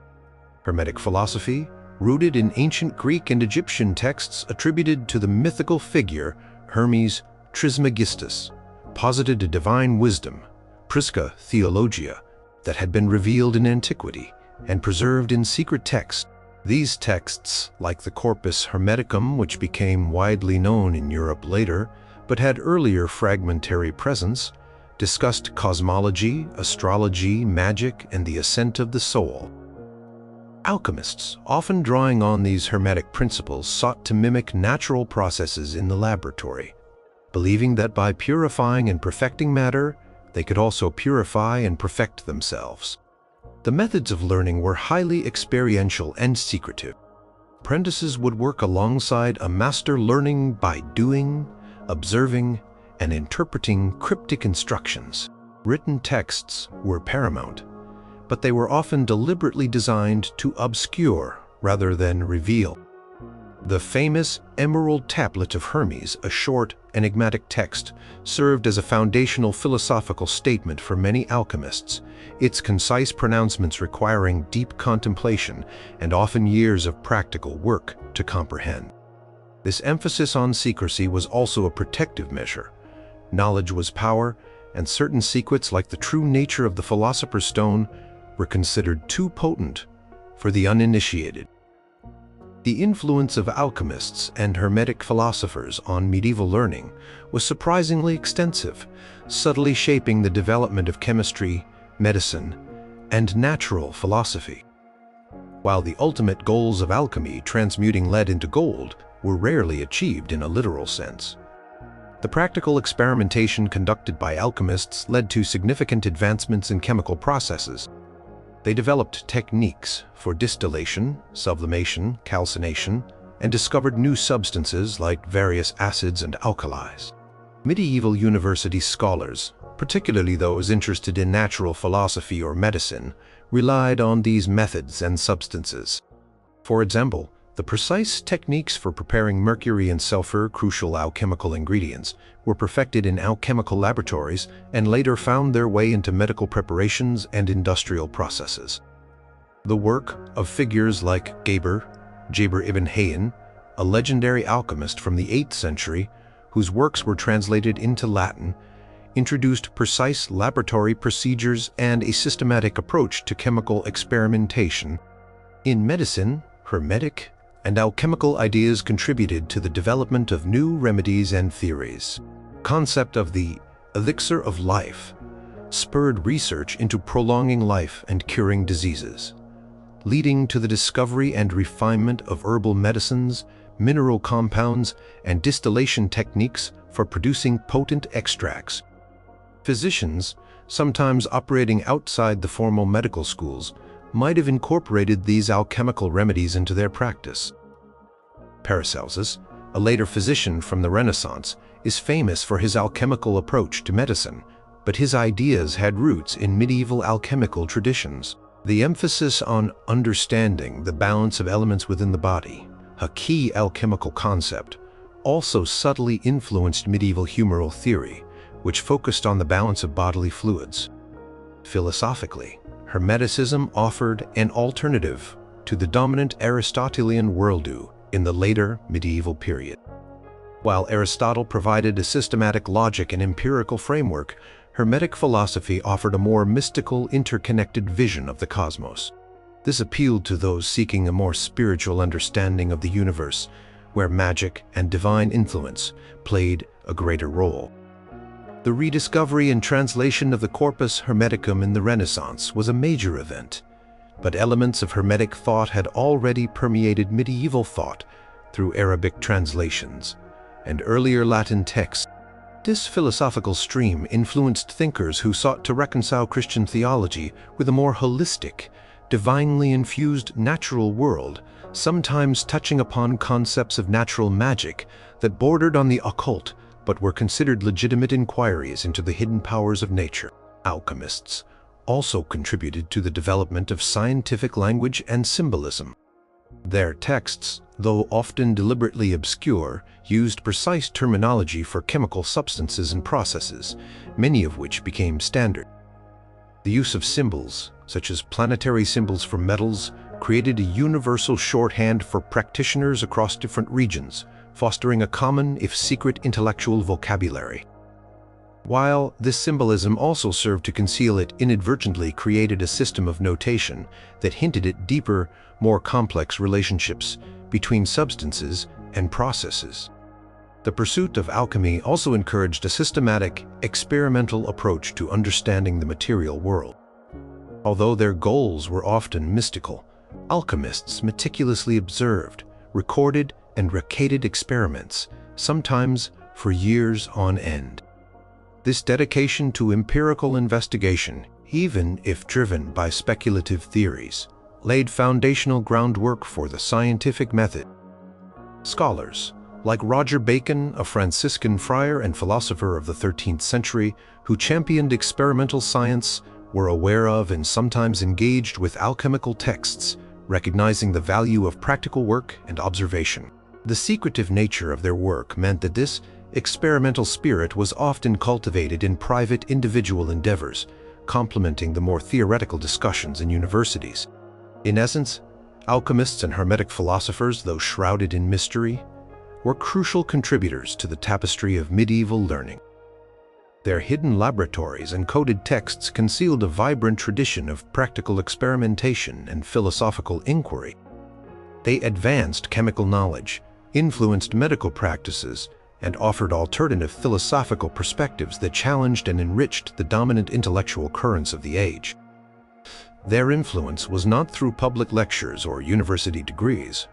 Speaker 1: Hermetic philosophy, rooted in ancient Greek and Egyptian texts attributed to the mythical figure Hermes Trismegistus, posited a divine wisdom, prisca theologia, that had been revealed in antiquity and preserved in secret texts. These texts, like the Corpus Hermeticum, which became widely known in Europe later, but had earlier fragmentary presence, discussed cosmology, astrology, magic, and the ascent of the soul. Alchemists, often drawing on these Hermetic principles, sought to mimic natural processes in the laboratory, believing that by purifying and perfecting matter, they could also purify and perfect themselves. The methods of learning were highly experiential and secretive. Apprentices would work alongside a master, learning by doing, observing, and interpreting cryptic instructions. Written texts were paramount, but they were often deliberately designed to obscure rather than reveal. The famous Emerald Tablet of Hermes, a short, enigmatic text, served as a foundational philosophical statement for many alchemists, its concise pronouncements requiring deep contemplation and often years of practical work to comprehend. This emphasis on secrecy was also a protective measure. Knowledge was power, and certain secrets, like the true nature of the Philosopher's Stone, were considered too potent for the uninitiated. The influence of alchemists and Hermetic philosophers on medieval learning was surprisingly extensive, subtly shaping the development of chemistry, medicine, and natural philosophy. While the ultimate goals of alchemy, transmuting lead into gold, were rarely achieved in a literal sense, the practical experimentation conducted by alchemists led to significant advancements in chemical processes. They developed techniques for distillation, sublimation, calcination, and discovered new substances like various acids and alkalis. Medieval university scholars, particularly those interested in natural philosophy or medicine, relied on these methods and substances. For example, the precise techniques for preparing mercury and sulfur, crucial alchemical ingredients, were perfected in alchemical laboratories and later found their way into medical preparations and industrial processes. The work of figures like Jabir ibn Hayyan, a legendary alchemist from the 8th century, whose works were translated into Latin, introduced precise laboratory procedures and a systematic approach to chemical experimentation. In medicine, Hermetic and alchemical ideas contributed to the development of new remedies and theories. The concept of the elixir of life spurred research into prolonging life and curing diseases, leading to the discovery and refinement of herbal medicines, mineral compounds, and distillation techniques for producing potent extracts. Physicians, sometimes operating outside the formal medical schools, might have incorporated these alchemical remedies into their practice. Paracelsus, a later physician from the Renaissance, is famous for his alchemical approach to medicine, but his ideas had roots in medieval alchemical traditions. The emphasis on understanding the balance of elements within the body, a key alchemical concept, also subtly influenced medieval humoral theory, which focused on the balance of bodily fluids. Philosophically, Hermeticism offered an alternative to the dominant Aristotelian worldview in the later medieval period. While Aristotle provided a systematic logic and empirical framework, Hermetic philosophy offered a more mystical, interconnected vision of the cosmos. This appealed to those seeking a more spiritual understanding of the universe, where magic and divine influence played a greater role. The rediscovery and translation of the Corpus Hermeticum in the Renaissance was a major event, but elements of Hermetic thought had already permeated medieval thought through Arabic translations and earlier Latin texts. This philosophical stream influenced thinkers who sought to reconcile Christian theology with a more holistic, divinely infused natural world, sometimes touching upon concepts of natural magic that bordered on the occult but were considered legitimate inquiries into the hidden powers of nature. Alchemists also contributed to the development of scientific language and symbolism. Their texts, though often deliberately obscure, used precise terminology for chemical substances and processes, many of which became standard. The use of symbols, such as planetary symbols for metals, created a universal shorthand for practitioners across different regions, fostering a common, if secret, intellectual vocabulary. While this symbolism also served to conceal it inadvertently created a system of notation that hinted at deeper, more complex relationships between substances and processes. The pursuit of alchemy also encouraged a systematic, experimental approach to understanding the material world. Although their goals were often mystical, alchemists meticulously observed, recorded, and recated experiments, sometimes for years on end. This dedication to empirical investigation, even if driven by speculative theories, laid foundational groundwork for the scientific method. Scholars, like Roger Bacon, a Franciscan friar and philosopher of the 13th century who championed experimental science, were aware of and sometimes engaged with alchemical texts, recognizing the value of practical work and observation. The secretive nature of their work meant that this experimental spirit was often cultivated in private individual endeavors, complementing the more theoretical discussions in universities. In essence, alchemists and hermetic philosophers, though shrouded in mystery, were crucial contributors to the tapestry of medieval learning. Their hidden laboratories and coded texts concealed a vibrant tradition of practical experimentation and philosophical inquiry. They advanced chemical knowledge, influenced medical practices, and offered alternative philosophical perspectives that challenged and enriched the dominant intellectual currents of the age. Their influence was not through public lectures or university degrees,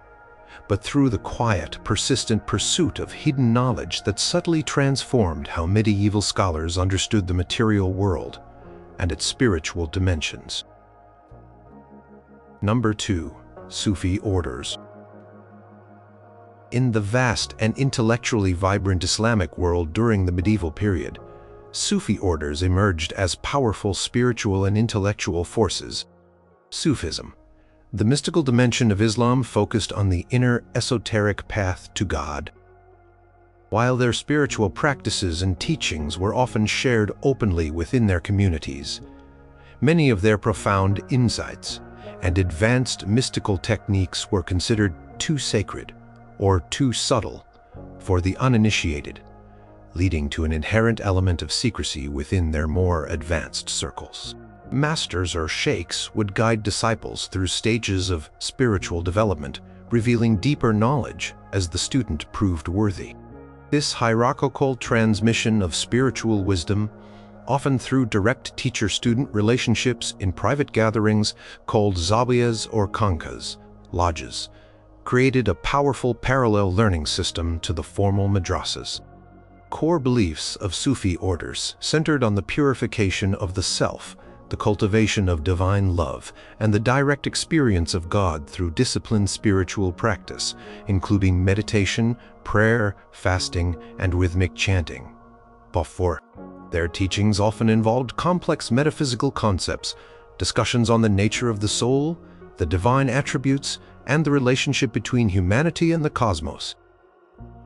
Speaker 1: but through the quiet, persistent pursuit of hidden knowledge that subtly transformed how medieval scholars understood the material world and its spiritual dimensions. Number 2. Sufi orders. In the vast and intellectually vibrant Islamic world during the medieval period, Sufi orders emerged as powerful spiritual and intellectual forces. Sufism, the mystical dimension of Islam, focused on the inner esoteric path to God. While their spiritual practices and teachings were often shared openly within their communities, many of their profound insights and advanced mystical techniques were considered too sacred or too subtle for the uninitiated, leading to an inherent element of secrecy within their more advanced circles. Masters or sheikhs would guide disciples through stages of spiritual development, revealing deeper knowledge as the student proved worthy. This hierarchical transmission of spiritual wisdom, often through direct teacher-student relationships in private gatherings called zawiyas or khanqahs, lodges, created a powerful parallel learning system to the formal madrasas. Core beliefs of Sufi orders centered on the purification of the self, the cultivation of divine love, and the direct experience of God through disciplined spiritual practice, including meditation, prayer, fasting, and rhythmic chanting. Parfois, their teachings often involved complex metaphysical concepts, discussions on the nature of the soul, the divine attributes, and the relationship between humanity and the cosmos.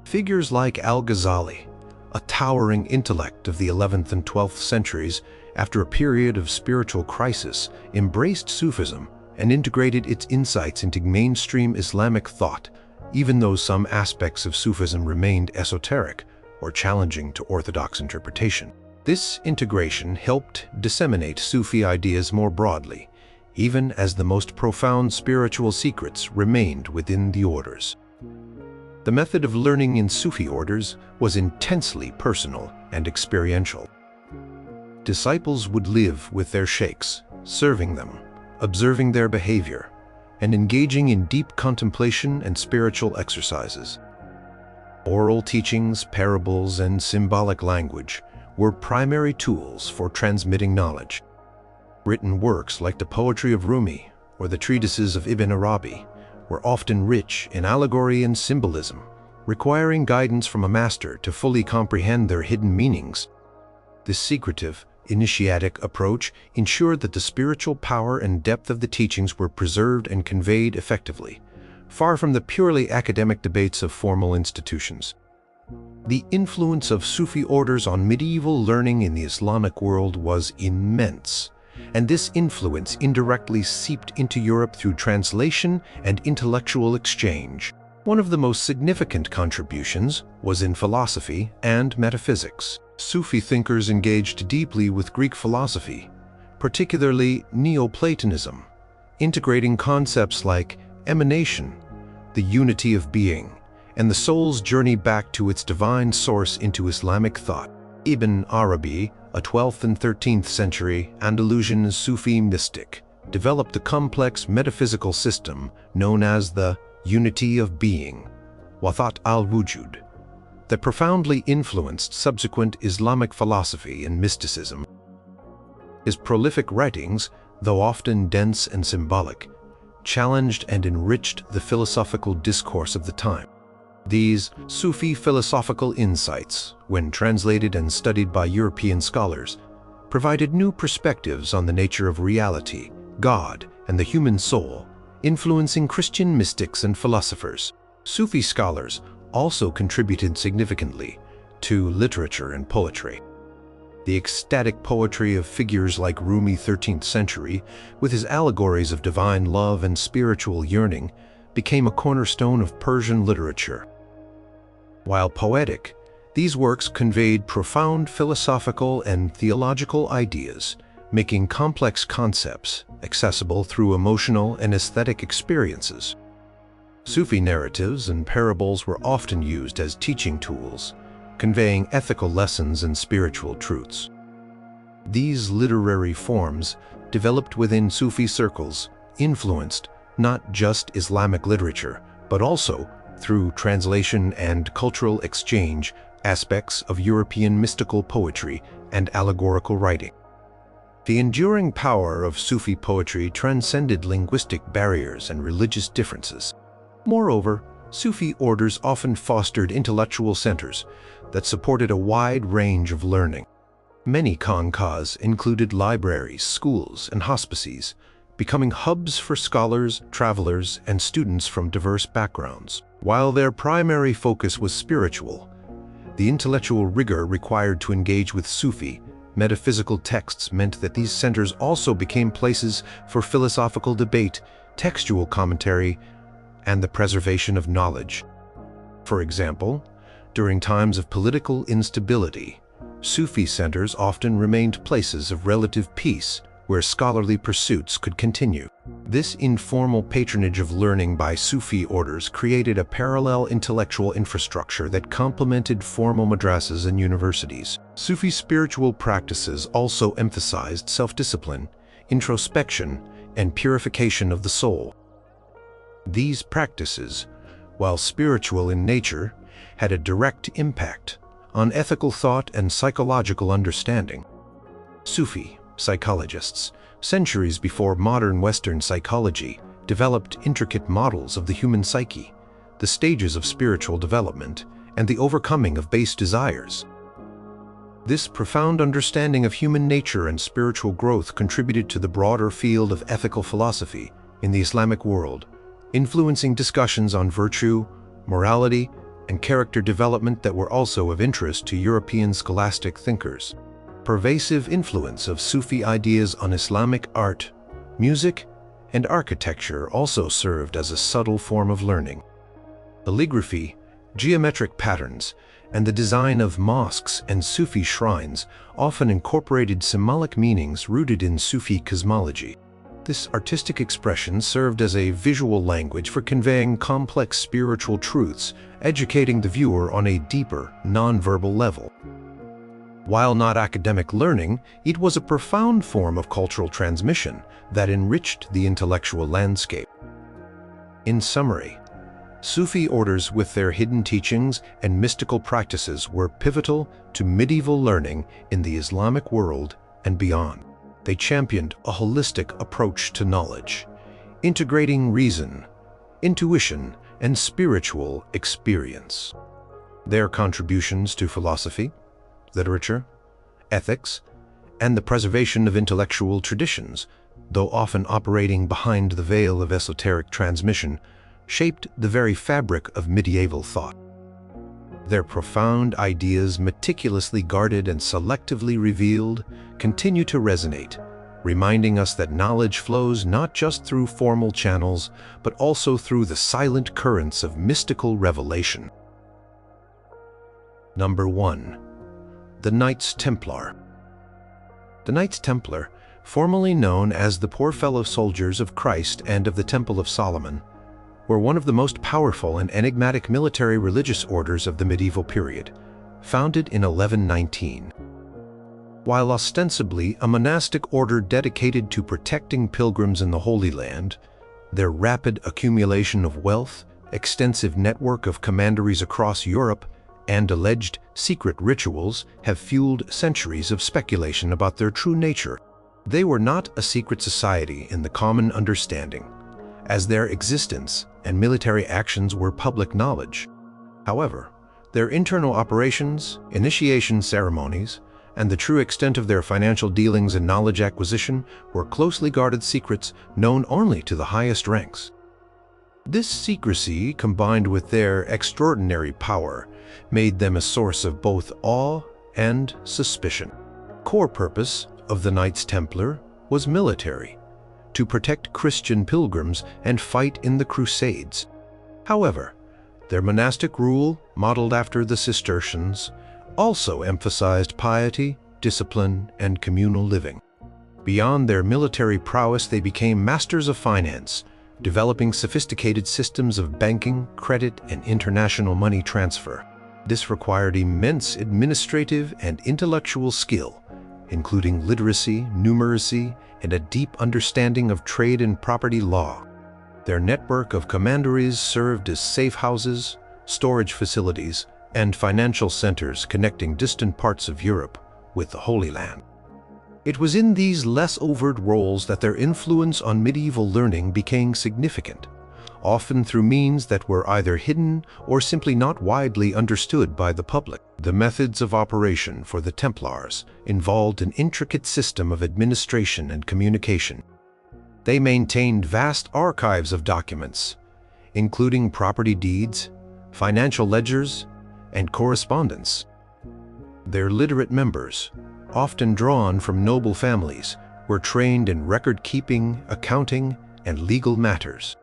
Speaker 1: Figures like Al-Ghazali, a towering intellect of the 11th and 12th centuries, after a period of spiritual crisis, embraced Sufism and integrated its insights into mainstream Islamic thought, even though some aspects of Sufism remained esoteric or challenging to orthodox interpretation. This integration helped disseminate Sufi ideas more broadly, even as the most profound spiritual secrets remained within the orders. The method of learning in Sufi orders was intensely personal and experiential. Disciples would live with their sheikhs, serving them, observing their behavior, and engaging in deep contemplation and spiritual exercises. Oral teachings, parables, and symbolic language were primary tools for transmitting knowledge. Written works like the poetry of Rumi or the treatises of Ibn Arabi were often rich in allegory and symbolism, requiring guidance from a master to fully comprehend their hidden meanings. This secretive, initiatic approach ensured that the spiritual power and depth of the teachings were preserved and conveyed effectively, far from the purely academic debates of formal institutions. The influence of Sufi orders on medieval learning in the Islamic world was immense, and this influence indirectly seeped into Europe through translation and intellectual exchange. One of the most significant contributions was in philosophy and metaphysics. Sufi thinkers engaged deeply with Greek philosophy, particularly Neoplatonism, integrating concepts like emanation, the unity of being, and the soul's journey back to its divine source into Islamic thought. Ibn Arabi, a 12th and 13th century Andalusian Sufi mystic, developed the complex metaphysical system known as the unity of being, Wathat al-Wujud, that profoundly influenced subsequent Islamic philosophy and mysticism. His prolific writings, though often dense and symbolic, challenged and enriched the philosophical discourse of the time. These Sufi philosophical insights, when translated and studied by European scholars, provided new perspectives on the nature of reality, God, and the human soul, influencing Christian mystics and philosophers. Sufi scholars also contributed significantly to literature and poetry. The ecstatic poetry of figures like Rumi 13th century, with his allegories of divine love and spiritual yearning, became a cornerstone of Persian literature. While poetic, these works conveyed profound philosophical and theological ideas, making complex concepts accessible through emotional and aesthetic experiences. Sufi narratives and parables were often used as teaching tools, conveying ethical lessons and spiritual truths. These literary forms, developed within Sufi circles, influenced not just Islamic literature, but also, through translation and cultural exchange, aspects of European mystical poetry and allegorical writing. The enduring power of Sufi poetry transcended linguistic barriers and religious differences. Moreover, Sufi orders often fostered intellectual centers that supported a wide range of learning. Many khanqahs included libraries, schools, and hospices, becoming hubs for scholars, travelers, and students from diverse backgrounds. While their primary focus was spiritual, the intellectual rigor required to engage with Sufi metaphysical texts meant that these centers also became places for philosophical debate, textual commentary, and the preservation of knowledge. For example, during times of political instability, Sufi centers often remained places of relative peace where scholarly pursuits could continue. This informal patronage of learning by Sufi orders created a parallel intellectual infrastructure that complemented formal madrasas and universities. Sufi spiritual practices also emphasized self-discipline, introspection, and purification of the soul. These practices, while spiritual in nature, had a direct impact on ethical thought and psychological understanding. Sufi psychologists, centuries before modern Western psychology, developed intricate models of the human psyche, the stages of spiritual development, and the overcoming of base desires. This profound understanding of human nature and spiritual growth contributed to the broader field of ethical philosophy in the Islamic world, influencing discussions on virtue, morality, and character development that were also of interest to European scholastic thinkers. Pervasive influence of Sufi ideas on Islamic art, music, and architecture also served as a subtle form of learning. Calligraphy, geometric patterns, and the design of mosques and Sufi shrines often incorporated symbolic meanings rooted in Sufi cosmology. This artistic expression served as a visual language for conveying complex spiritual truths, educating the viewer on a deeper, non-verbal level. While not academic learning, it was a profound form of cultural transmission that enriched the intellectual landscape. In summary, Sufi orders with their hidden teachings and mystical practices were pivotal to medieval learning in the Islamic world and beyond. They championed a holistic approach to knowledge, integrating reason, intuition, and spiritual experience. Their contributions to philosophy, literature, ethics, and the preservation of intellectual traditions, though often operating behind the veil of esoteric transmission, shaped the very fabric of medieval thought. Their profound ideas, meticulously guarded and selectively revealed, continue to resonate, reminding us that knowledge flows not just through formal channels, but also through the silent currents of mystical revelation. Number 1. The Knights Templar. The Knights Templar, formerly known as the Poor Fellow Soldiers of Christ and of the Temple of Solomon, were one of the most powerful and enigmatic military religious orders of the medieval period, founded in 1119. While ostensibly a monastic order dedicated to protecting pilgrims in the Holy Land, their rapid accumulation of wealth, extensive network of commanderies across Europe, and alleged secret rituals have fueled centuries of speculation about their true nature. They were not a secret society in the common understanding, as their existence and military actions were public knowledge. However, their internal operations, initiation ceremonies, and the true extent of their financial dealings and knowledge acquisition were closely guarded secrets known only to the highest ranks. This secrecy, combined with their extraordinary power, made them a source of both awe and suspicion. Core purpose of the Knights Templar was military, to protect Christian pilgrims and fight in the Crusades. However, their monastic rule, modeled after the Cistercians, also emphasized piety, discipline, and communal living. Beyond their military prowess, they became masters of finance, developing sophisticated systems of banking, credit, and international money transfer. This required immense administrative and intellectual skill, including literacy, numeracy, and a deep understanding of trade and property law. Their network of commanderies served as safe houses, storage facilities, and financial centers connecting distant parts of Europe with the Holy Land. It was in these less overt roles that their influence on medieval learning became significant, often through means that were either hidden or simply not widely understood by the public. The methods of operation for the Templars involved an intricate system of administration and communication. They maintained vast archives of documents, including property deeds, financial ledgers, and correspondence. Their literate members, often drawn from noble families, were trained in record-keeping, accounting, and legal matters.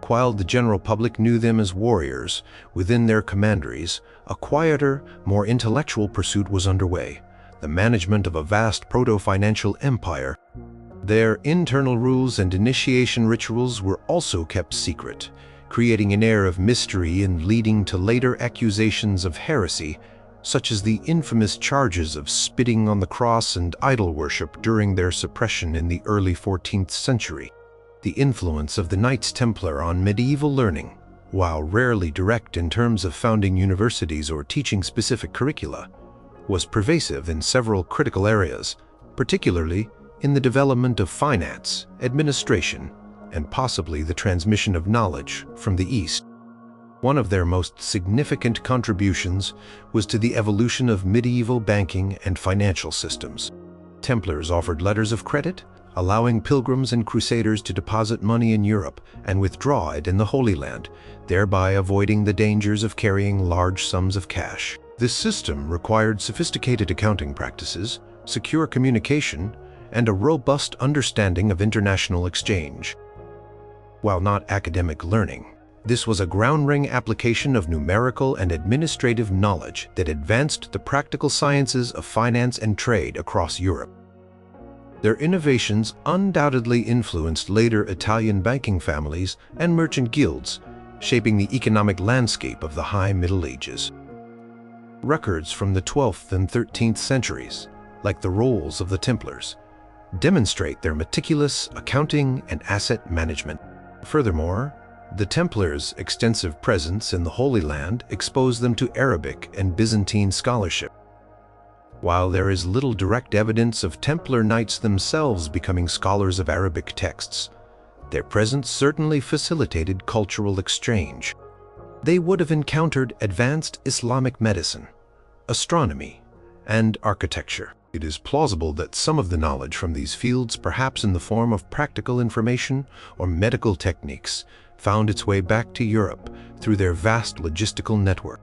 Speaker 1: While the general public knew them as warriors within their commanderies, a quieter, more intellectual pursuit was underway: the management of a vast proto-financial empire. Their internal rules and initiation rituals were also kept secret, creating an air of mystery and leading to later accusations of heresy, such as the infamous charges of spitting on the cross and idol worship during their suppression in the early 14th century. The influence of the Knights Templar on medieval learning, while rarely direct in terms of founding universities or teaching specific curricula, was pervasive in several critical areas, particularly in the development of finance, administration, and possibly the transmission of knowledge from the East. One of their most significant contributions was to the evolution of medieval banking and financial systems. Templars offered letters of credit, allowing pilgrims and crusaders to deposit money in Europe and withdraw it in the Holy Land, thereby avoiding the dangers of carrying large sums of cash. This system required sophisticated accounting practices, secure communication, and a robust understanding of international exchange. While not academic learning, this was a groundbreaking application of numerical and administrative knowledge that advanced the practical sciences of finance and trade across Europe. Their innovations undoubtedly influenced later Italian banking families and merchant guilds, shaping the economic landscape of the High Middle Ages. Records from the 12th and 13th centuries, like the rolls of the Templars, demonstrate their meticulous accounting and asset management. Furthermore, the Templars' extensive presence in the Holy Land exposed them to Arabic and Byzantine scholarship. While there is little direct evidence of Templar knights themselves becoming scholars of Arabic texts, their presence certainly facilitated cultural exchange. They would have encountered advanced Islamic medicine, astronomy, and architecture. It is plausible that some of the knowledge from these fields, perhaps in the form of practical information or medical techniques, found its way back to Europe through their vast logistical network.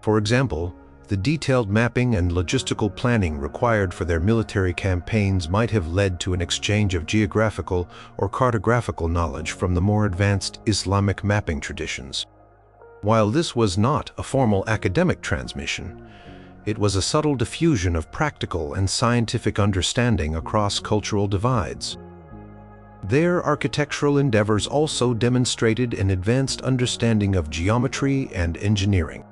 Speaker 1: For example, the detailed mapping and logistical planning required for their military campaigns might have led to an exchange of geographical or cartographical knowledge from the more advanced Islamic mapping traditions. While this was not a formal academic transmission, it was a subtle diffusion of practical and scientific understanding across cultural divides. Their architectural endeavors also demonstrated an advanced understanding of geometry and engineering.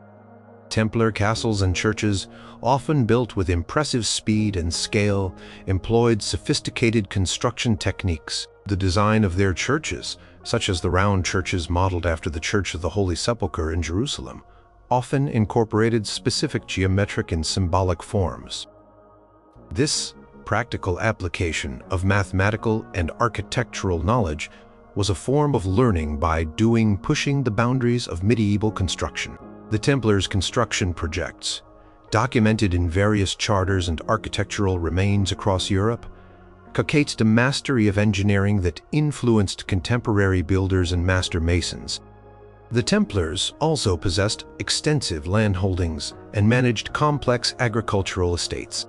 Speaker 1: Templar castles and churches, often built with impressive speed and scale, employed sophisticated construction techniques. The design of their churches, such as the round churches modeled after the Church of the Holy Sepulchre in Jerusalem, often incorporated specific geometric and symbolic forms. This practical application of mathematical and architectural knowledge was a form of learning by doing, pushing the boundaries of medieval construction. The Templars' construction projects, documented in various charters and architectural remains across Europe, connotes a mastery of engineering that influenced contemporary builders and master masons. The Templars also possessed extensive landholdings and managed complex agricultural estates.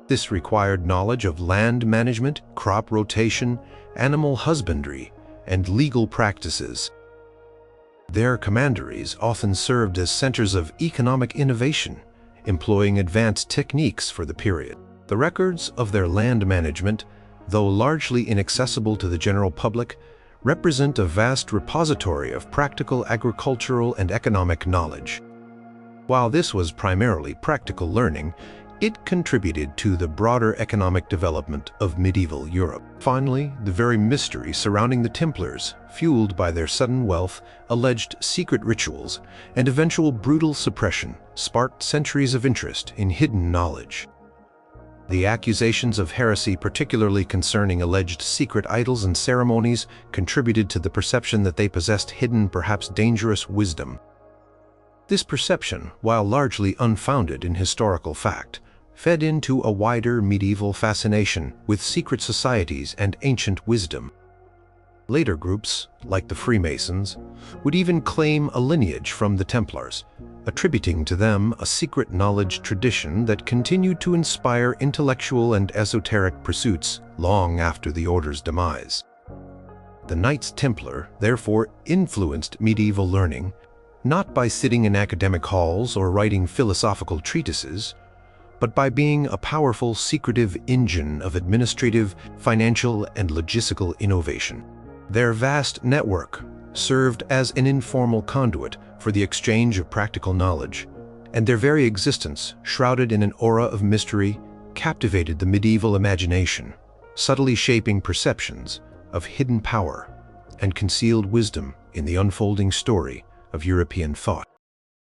Speaker 1: This required knowledge of land management, crop rotation, animal husbandry, and legal practices. Their commanderies often served as centers of economic innovation, employing advanced techniques for the period. The records of their land management, though largely inaccessible to the general public, represent a vast repository of practical agricultural and economic knowledge. While this was primarily practical learning, it contributed to the broader economic development of medieval Europe. Finally, the very mystery surrounding the Templars, fueled by their sudden wealth, alleged secret rituals, and eventual brutal suppression, sparked centuries of interest in hidden knowledge. The accusations of heresy, particularly concerning alleged secret idols and ceremonies, contributed to the perception that they possessed hidden, perhaps dangerous wisdom. This perception, while largely unfounded in historical fact, fed into a wider medieval fascination with secret societies and ancient wisdom. Later groups, like the Freemasons, would even claim a lineage from the Templars, attributing to them a secret knowledge tradition that continued to inspire intellectual and esoteric pursuits long after the order's demise. The Knights Templar, therefore, influenced medieval learning, not by sitting in academic halls or writing philosophical treatises, but by being a powerful, secretive engine of administrative, financial, and logistical innovation. Their vast network served as an informal conduit for the exchange of practical knowledge, and their very existence, shrouded in an aura of mystery, captivated the medieval imagination, subtly shaping perceptions of hidden power and concealed wisdom in the unfolding story of European thought.